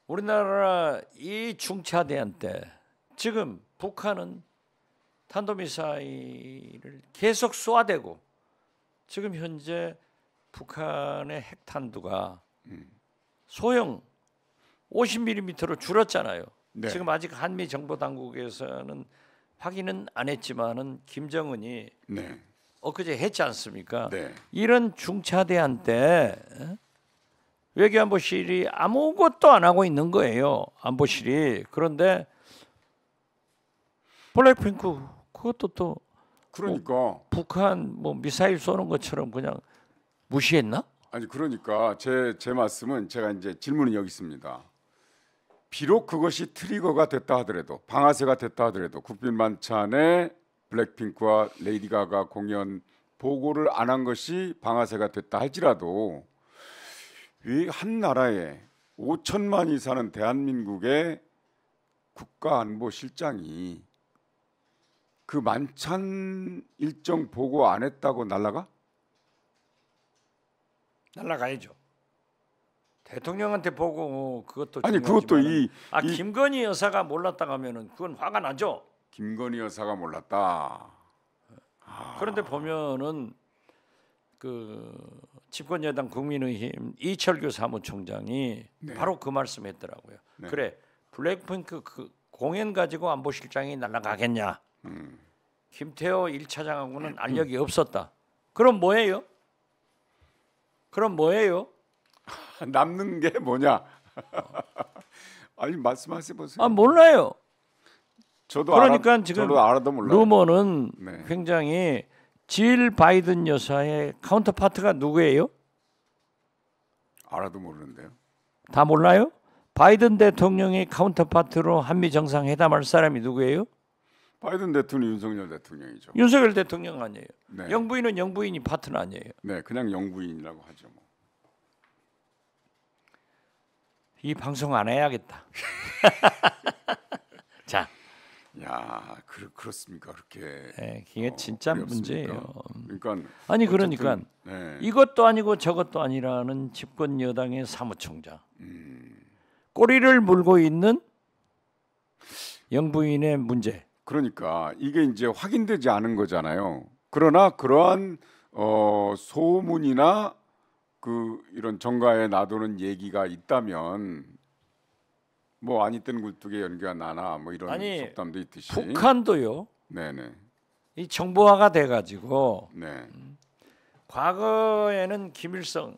우리나라 이 중차대한 때 지금 북한은 탄도미사일을 계속 쏘아대고 지금 현재 북한의 핵탄두가 소형 50mm로 줄었잖아요. 네. 지금 아직 한미 정보 당국에서는 확인은 안 했지만은 김정은이 네. 엊그제 했지 않습니까? 네. 이런 중차대한 때 외교안보실이 아무것도 안 하고 있는 거예요. 안보실이. 그런데 블랙핑크 그것도 또 그러니까 북한 뭐 미사일 쏘는 것처럼 그냥 무시했나? 아니 그러니까 제 말씀은 제가 이제 질문은 여기 있습니다. 비록 그것이 트리거가 됐다 하더라도 방아쇠가 됐다 하더라도 국빈만찬에 블랙핑크와 레이디 가가 공연 보고를 안 한 것이 방아쇠가 됐다 할지라도 왜 한 나라에 5천만이 사는 대한민국의 국가안보실장이 그 만찬 일정 보고 안 했다고 날라가? 날라가야죠. 대통령한테 보고 그것도 아니 그것도 중요하지만은, 김건희 여사가 몰랐다 하면은 그건 화가 나죠. 김건희 여사가 몰랐다. 그런데 보면은 그 집권여당 국민의힘 이철규 사무총장이 네. 바로 그 말씀했더라고요. 네. 그래 블랙핑크 그 공연 가지고 안보실장이 날아가겠냐? 김태호 1차장하고는 알력이 없었다. 그럼 뭐예요? 남는 게 뭐냐? 아니 말씀하세요 보세요. 아 몰라요. 그러니까 지금 저도 알아도 몰라요. 루머는 네. 굉장히 질 바이든 여사의 카운터파트가 누구예요? 알아도 모르는데요. 다 몰라요? 바이든 대통령의 카운터파트로 한미 정상회담할 사람이 누구예요? 바이든 대통령, 윤석열 대통령이죠. 윤석열 대통령 아니에요. 네. 영부인은 영부인이 파트너 아니에요. 네, 그냥 영부인이라고 하죠. 뭐. 이 방송 안 해야겠다. 자, 야, 그렇습니까? 그렇게. 네, 이게 진짜 어렵습니까? 문제예요. 그러니까 아니 어쨌든, 그러니까 네. 이것도 아니고 저것도 아니라는 집권 여당의 사무총장. 꼬리를 물고 있는 영부인의 문제. 그러니까 이게 이제 확인되지 않은 거잖아요. 그러나 그러한 소문이나 그 이런 정가에 놔두는 얘기가 있다면 뭐 아니 땐 굴뚝에 연기가 나나 뭐 이런 속담도 있듯이 북한도요. 네네. 이 정보화가 돼가지고 네. 과거에는 김일성,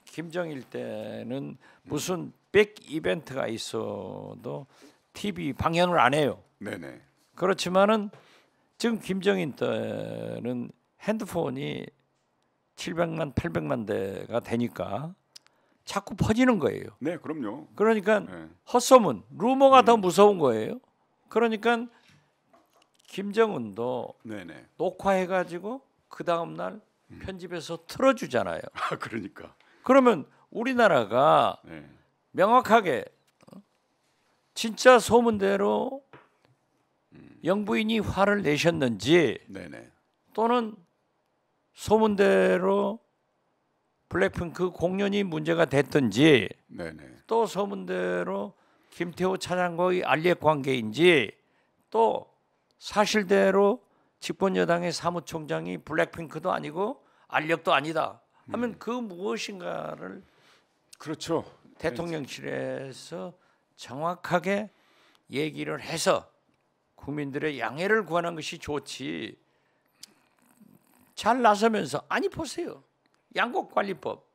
김정일 때는 무슨 백 이벤트가 있어도 TV 방영을 안 해요. 네네. 그렇지만은 지금 김정인 때는 핸드폰이 700만, 800만 대가 되니까 자꾸 퍼지는 거예요. 네, 그럼요. 그러니까 네. 헛소문, 루머가 더 무서운 거예요. 그러니까 김정은도 네네. 녹화해가지고 그 다음 날 편집해서 틀어주잖아요. 아, 그러니까. 그러면 우리나라가 네. 명확하게 진짜 소문대로 영부인이 화를 내셨는지 네네. 또는 소문대로 블랙핑크 공연이 문제가 됐든지 네네. 또 소문대로 김태호 차장과의 알력 관계인지 또 사실대로 집권여당의 사무총장이 블랙핑크도 아니고 알력도 아니다 하면 그 무엇인가를 그렇죠. 대통령실에서 정확하게 얘기를 해서 국민들의 양해를 구하는 것이 좋지. 잘 나서면서 아니 보세요. 양곡관리법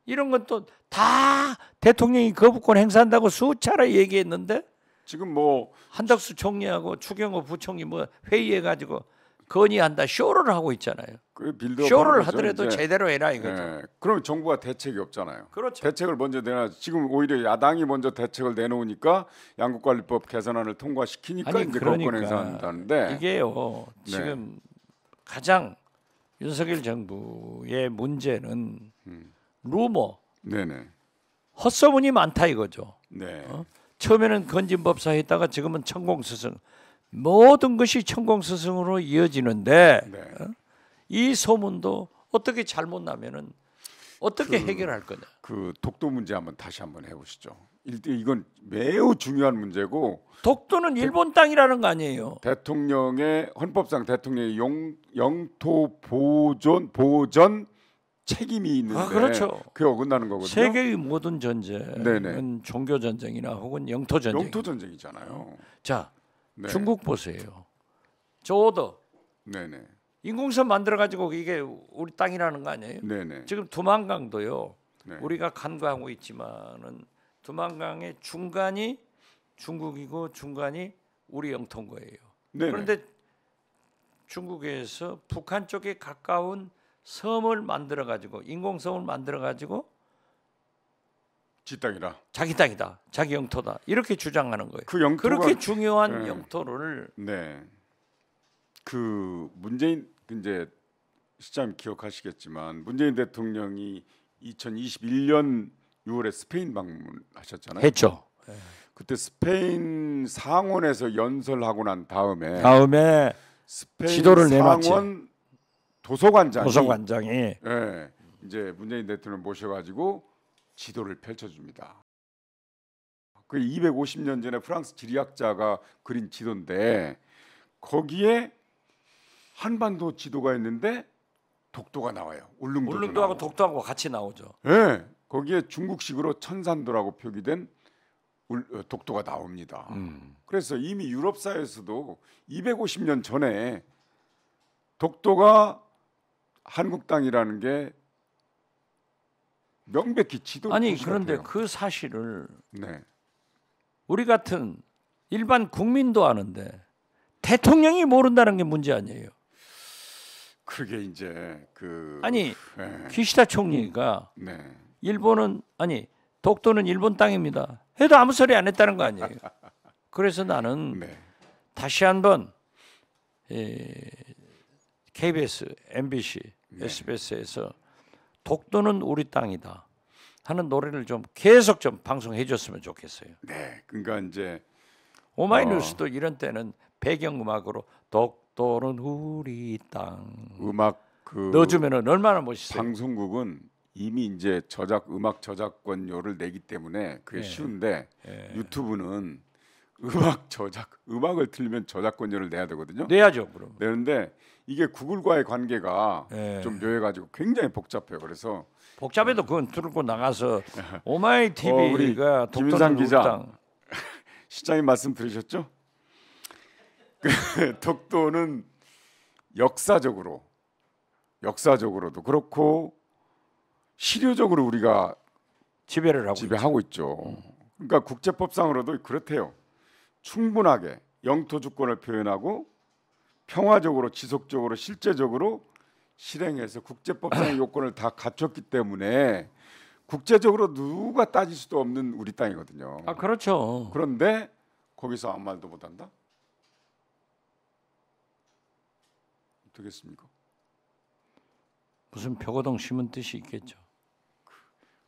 이런 것도 다 대통령이 거부권 행사한다고 수차례 얘기했는데 지금 뭐 한덕수 총리하고 추경호 부총리 뭐 회의해가지고 건의한다 쇼를 하고 있잖아요. 그 빌드업 쇼를 하더라도 제대로 해라 이거죠. 네. 그럼 정부가 대책이 없잖아요. 그렇죠. 대책을 먼저 내놔. 지금 오히려 야당이 먼저 대책을 내놓으니까 양국관리법 개선안을 통과시키니까 아니 이제 그러니까 거권 행사한다는데 이게요. 네. 지금 가장 윤석열 정부의 문제는 루머, 네네. 헛소문이 많다 이거죠. 네. 처음에는 건진법사 했다가 지금은 천공스승. 모든 것이 천공스승으로 이어지는데 네. 이 소문도 어떻게 잘못 나면은 어떻게 해결할 거냐. 그 독도 문제 한번 다시 한번 해보시죠. 이건 매우 중요한 문제고 독도는 일본 땅이라는 거 아니에요? 대통령의 헌법상 대통령의 영토 보전 책임이 있는데 그렇죠. 그게 어긋나는 거거든요. 세계의 모든 전쟁은 네네. 종교 전쟁이나 혹은 영토 전쟁. 영토 전쟁이잖아요. 자, 네. 중국 보세요. 저도 네네. 인공섬 만들어 가지고 이게 우리 땅이라는 거 아니에요? 네네. 지금 두만강도요. 네. 우리가 간과하고 있지만은 두만강의 중간이 중국이고 중간이 우리 영토인 거예요. 네네. 그런데 중국에서 북한 쪽에 가까운 섬을 만들어 가지고 인공섬을 만들어 가지고 지 땅이라. 자기 땅이다, 자기 영토다 이렇게 주장하는 거예요. 그 영토가 그렇게 중요한 네. 영토를 네. 그 문재인 이제 시장님 기억하시겠지만 문재인 대통령이 2021년 6월에 스페인 방문하셨잖아요. 했죠. 그때 스페인 상원에서 연설하고 난 다음에 스페인 지도를 내놨지. 상원 도서관장이 예, 이제 문재인 대통령 모셔가지고 지도를 펼쳐줍니다. 그 250년 전에 프랑스 지리학자가 그린 지도인데 거기에 한반도 지도가 있는데 독도가 나와요. 울릉도하고 울릉도하고 독도하고 같이 나오죠. 예, 거기에 중국식으로 천산도라고 표기된 독도가 나옵니다. 그래서 이미 유럽 사회에서도 250년 전에 독도가 한국 땅이라는 게 명백히 지도. 아니 그런데 그 사실을 네. 우리 같은 일반 국민도 아는데 대통령이 모른다는 게 문제 아니에요. 그게 이제 그 아니 네. 기시다 총리가 네. 일본은 독도는 일본 땅입니다. 해도 아무 소리 안 했다는 거 아니에요. 그래서 나는 네. 다시 한번 KBS, MBC, SBS에서 독도는 우리 땅이다 하는 노래를 좀 계속 좀 방송해 줬으면 좋겠어요. 네. 그러니까 이제 오마이뉴스도 이런 때는 배경음악으로 독도는 우리 땅 음악 그 넣어주면은 얼마나 멋있어요. 방송국은 이미 이제 음악 저작권료를 내기 때문에 그게 쉬운데 유튜브는 음악을 틀면 저작권료를 내야 되거든요. 내야죠, 그럼. 내는데 이게 구글과의 관계가 예. 좀 묘해가지고 굉장히 복잡해요. 그래서 복잡해도 그건 들고 나가서 오마이 우리 TV가 김인상 독도는 우리 기자. 땅. 시장님 말씀 들으셨죠? 독도는 역사적으로도 그렇고 실효적으로 우리가 지배를 하고 지배하고 있죠. 그러니까 국제법상으로도 그렇대요. 충분하게 영토 주권을 표현하고 평화적으로 지속적으로 실제적으로 실행해서 국제법상의 요건을 다 갖췄기 때문에 국제적으로 누가 따질 수도 없는 우리 땅이거든요. 아 그렇죠. 그런데 거기서 아무 말도 못한다? 어떻겠습니까? 무슨 표고동 심은 뜻이 있겠죠.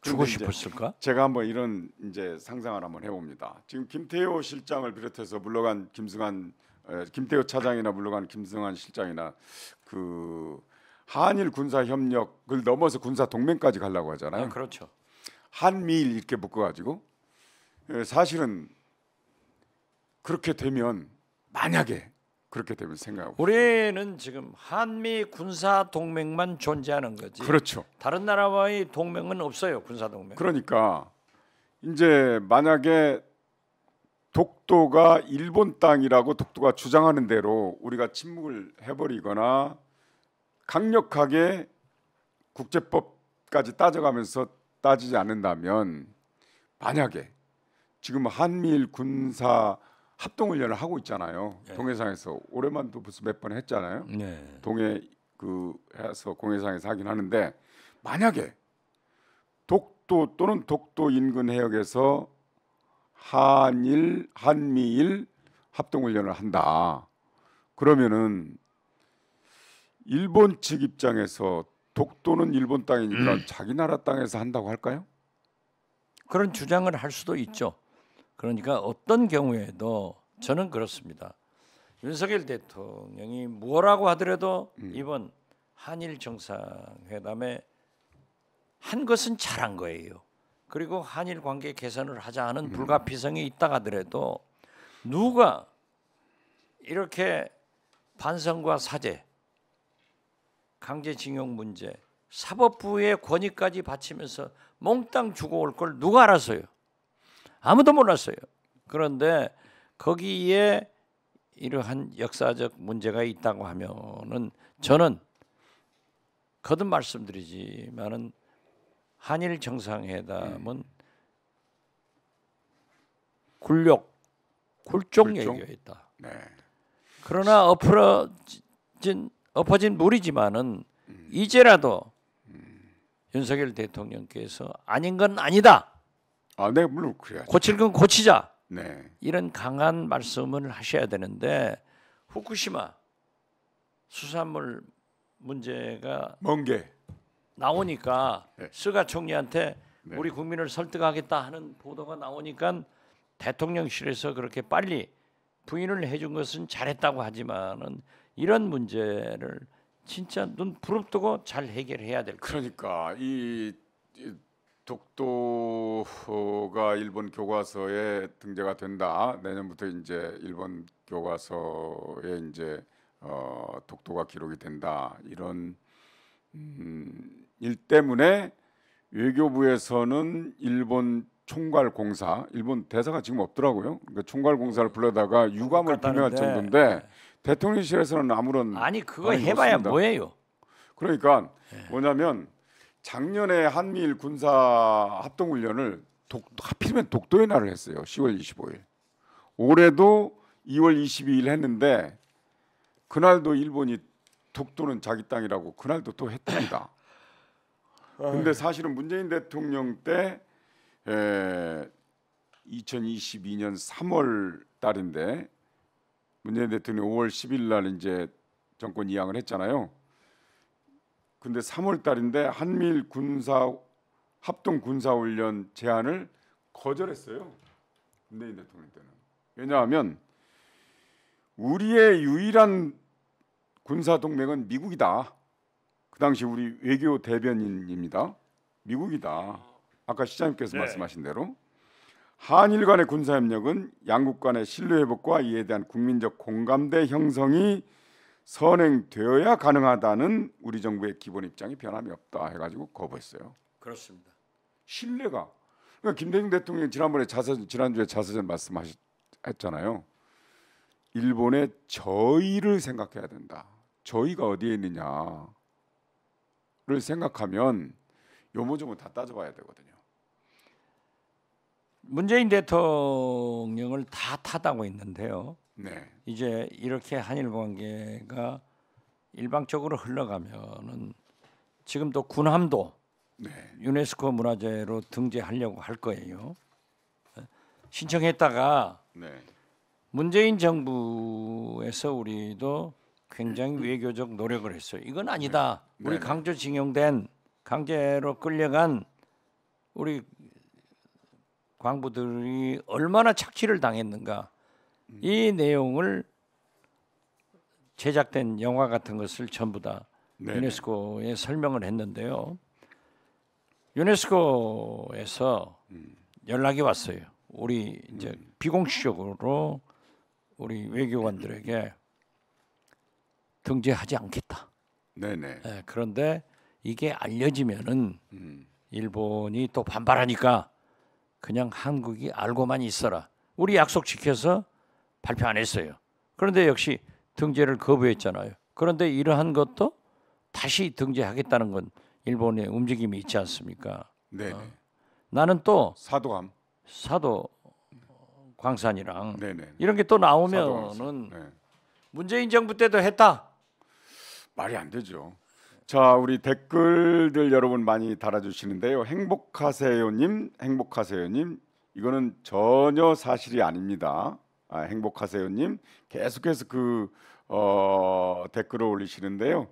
주고 근데 이제 싶었을까? 제가 한번 이런 이제 상상을 한번 해봅니다. 지금 김태호 실장을 비롯해서 물러간 김태호 차장이나 물러간 김승환 실장이나 그 한일 군사 협력을 넘어서 군사 동맹까지 가려고 하잖아요. 아, 그렇죠. 한미일 이렇게 묶어가지고 사실은 그렇게 되면 만약에 그렇게 되면 생각하고 우리는 지금 한미 군사 동맹만 존재하는 거지. 그렇죠. 다른 나라와의 동맹은 없어요. 군사 동맹. 그러니까 이제 만약에 독도가 일본 땅이라고 독도가 주장하는 대로 우리가 침묵을 해버리거나 강력하게 국제법까지 따져가면서 따지지 않는다면 만약에 지금 한미일 군사 합동훈련을 하고 있잖아요. 네. 동해상에서 올해만도 벌써 몇 번 했잖아요. 네. 동해 해서 공해상에서 하긴 하는데 만약에 독도 또는 독도 인근 해역에서 한미일 합동훈련을 한다. 그러면은 일본 측 입장에서 독도는 일본 땅이니까 자기 나라 땅에서 한다고 할까요? 그런 주장을 할 수도 있죠. 그러니까 어떤 경우에도 저는 그렇습니다. 윤석열 대통령이 뭐라고 하더라도 이번 한일 정상회담에 한 것은 잘한 거예요. 그리고 한일 관계 개선을 하자 하는 불가피성이 있다 하더라도 누가 이렇게 반성과 사죄, 강제징용 문제, 사법부의 권위까지 바치면서 몽땅 주고 올 걸 누가 알았어요? 아무도 몰랐어요. 그런데 거기에 이러한 역사적 문제가 있다고 하면은 저는 거듭 말씀드리지만은 한일 정상회담은 굴욕, 굴종 얘기였다. 네. 그러나 엎어진 물이지만은 이제라도 윤석열 대통령께서 아닌 건 아니다. 아, 네, 물론 그래야죠. 고칠 건 고치자. 네. 이런 강한 말씀을 하셔야 되는데 후쿠시마 수산물 문제가 멍게. 나오니까 네. 스가 총리한테 네. 우리 국민을 설득하겠다 하는 보도가 나오니까 대통령실에서 그렇게 빨리 부인을 해준 것은 잘했다고 하지만은 이런 문제를 진짜 눈 부릅뜨고 잘 해결해야 될 거예요. 그러니까 이 독도가 일본 교과서에 등재가 된다. 내년부터 이제 일본 교과서에 이제 독도가 기록이 된다. 이런 일 때문에 외교부에서는 일본 총괄공사, 일본 대사가 지금 없더라고요. 그러니까 총괄공사를 불러다가 유감을 표명할 정도인데 대통령실에서는 아무런 아니 그거 반응이 해봐야 없습니다. 뭐예요? 그러니까 뭐냐면 작년에 한미일 군사 합동훈련을 하필이면 독도의 날을 했어요. 10월 25일. 올해도 2월 22일 했는데 그날도 일본이 독도는 자기 땅이라고 그날도 또 했답니다. 근데 사실은 문재인 대통령 때 2022년 3월 달인데 문재인 대통령이 5월 10일 날 이제 정권 이양을 했잖아요. 근데 3월 달인데 한미일 군사 합동 군사 훈련 제안을 거절했어요. 문재인 대통령 때는. 왜냐하면 우리의 유일한 군사 동맹은 미국이다. 그 당시 우리 외교 대변인입니다. 미국이다. 아까 시장님께서 말씀하신 대로 한일 간의 군사 협력은 양국 간의 신뢰 회복과 이에 대한 국민적 공감대 형성이 선행되어야 가능하다는 우리 정부의 기본 입장이 변함이 없다 해가지고 거부했어요. 그렇습니다. 신뢰가. 그러니까 김대중 대통령이 지난주에 자서전 말씀하셨잖아요. 일본의 저희를 생각해야 된다. 저희가 어디에 있느냐를 생각하면 요모조모 다 따져봐야 되거든요. 문재인 대통령을 다 탓하고 있는데요. 네, 이제 이렇게 한일 관계가 일방적으로 흘러가면은 지금도 군함도 네, 유네스코 문화재로 등재하려고 할 거예요. 신청했다가 네, 문재인 정부에서 우리도 굉장히 외교적 노력을 했어요. 이건 아니다. 네. 우리 네. 강제징용된 강제로 끌려간 우리 광부들이 얼마나 착취를 당했는가. 이 내용을 제작된 영화 같은 것을 전부 다 네네. 유네스코에 설명을 했는데요. 유네스코에서 연락이 왔어요. 우리 이제 비공식적으로 우리 외교관들에게 등재하지 않겠다. 네네. 예, 그런데 이게 알려지면은 일본이 또 반발하니까 그냥 한국이 알고만 있어라. 우리 약속 지켜서 발표 안 했어요. 그런데 역시 등재를 거부했잖아요. 그런데 이러한 것도 다시 등재하겠다는 건 일본의 움직임이 있지 않습니까? 네네. 나는 또 사도함. 사도 광산이랑 네네. 이런 게 또 사도함. 나오면은 네. 문재인 정부 때도 했다. 말이 안 되죠. 자, 우리 댓글들 여러분 많이 달아주시는데요. 행복하세요님, 행복하세요님, 이거는 전혀 사실이 아닙니다. 행복하세요님 계속해서 댓글을 올리시는데요.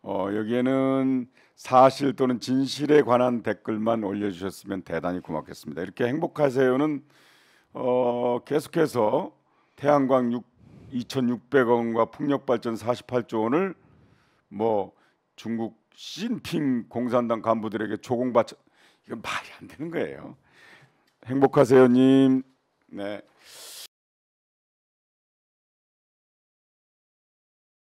여기에는 사실 또는 진실에 관한 댓글만 올려주셨으면 대단히 고맙겠습니다. 이렇게 행복하세요는 계속해서 태양광 2,600억 원과 풍력발전 48조 원을 뭐 중국 시진핑 공산당 간부들에게 조공받 이건 말이 안 되는 거예요. 행복하세요님. 네.